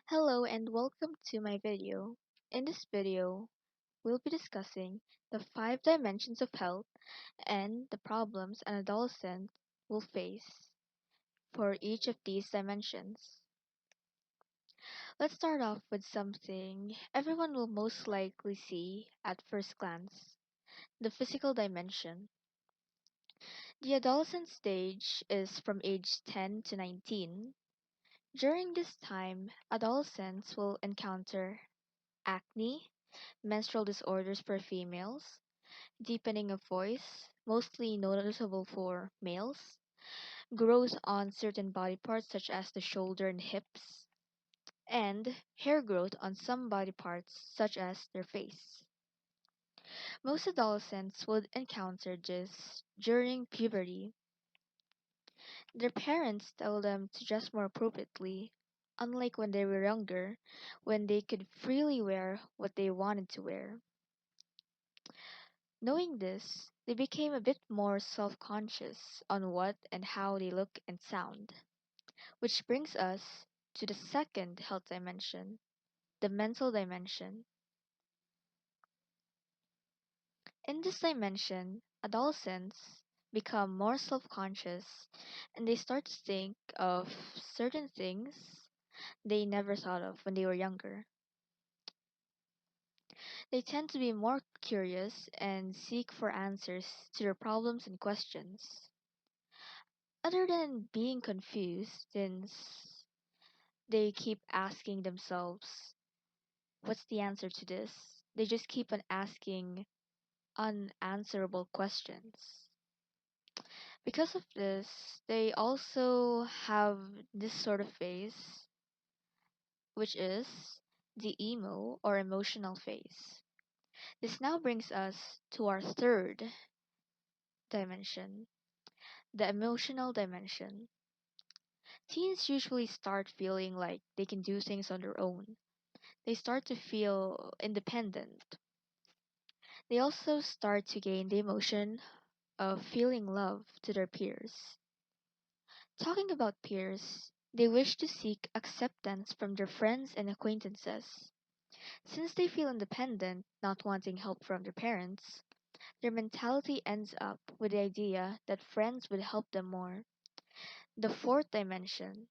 Hello and welcome to my video. In this video, we'll be discussing the 5 dimensions of health and the problems an adolescent will face for each of these dimensions. Let's start off with something everyone will most likely see at first glance, the physical dimension. The adolescent stage is from age 10 to 19. During this time, adolescents will encounter acne, menstrual disorders for females, deepening of voice, mostly noticeable for males, growth on certain body parts such as the shoulder and hips, and hair growth on some body parts such as their face. Most adolescents would encounter this during puberty. Their parents tell them to dress more appropriately, unlike when they were younger, when they could freely wear what they wanted to wear. Knowing this, they became a bit more self conscious on what and how they look and sound. Which brings us to the second health dimension, the mental dimension. In this dimension, adolescents become more self conscious and they start to think of certain things they never thought of when they were younger. They tend to be more curious and seek for answers to their problems and questions. Other than being confused, since they keep asking themselves, what's the answer to this? They just keep on asking unanswerable questions. Because of this, they also have this sort of phase, which is the emo or emotional phase. This now brings us to our third dimension, the emotional dimension. Teens usually start feeling like they can do things on their own. They start to feel independent. They also start to gain the emotion of feeling love to their peers. Talking about peers, they wish to seek acceptance from their friends and acquaintances. Since they feel independent, not wanting help from their parents, their mentality ends up with the idea that friends would help them more. The fourth dimension,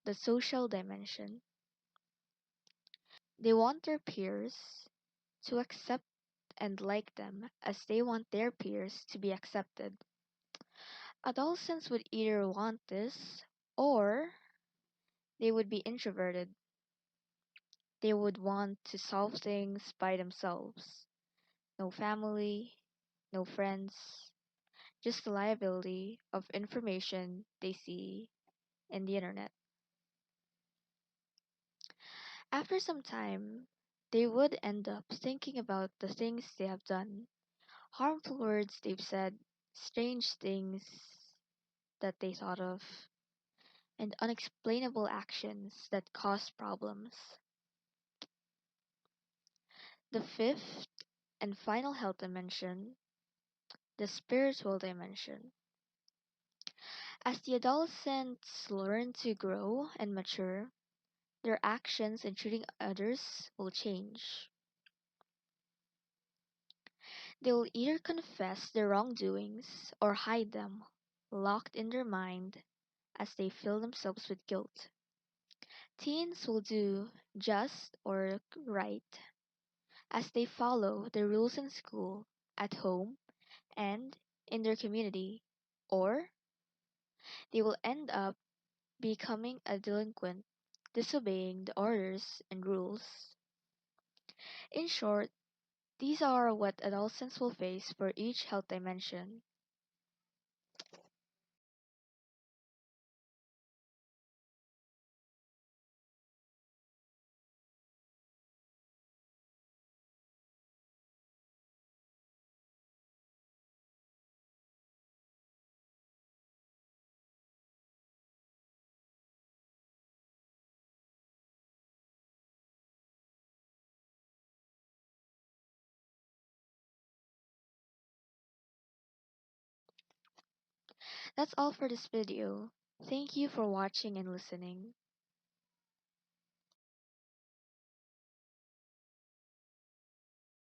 the social dimension. They want their peers to accept and like them as they want their peers to be accepted. Adolescents would either want this or they would be introverted. They would want to solve things by themselves. No family, no friends, just the liability of information they see in the internet. After some time, they would end up thinking about the things they have done, harmful words they've said, strange things that they thought of, and unexplainable actions that cause problems. The fifth and final health dimension, the spiritual dimension. As the adolescents learn to grow and mature, their actions in treating others will change. They will either confess their wrongdoings or hide them, locked in their mind as they fill themselves with guilt. Teens will do just or right as they follow the rules in school, at home, and in their community, or they will end up becoming a delinquent, disobeying the orders and rules. In short, these are what adolescents will face for each health dimension. That's all for this video. Thank you for watching and listening.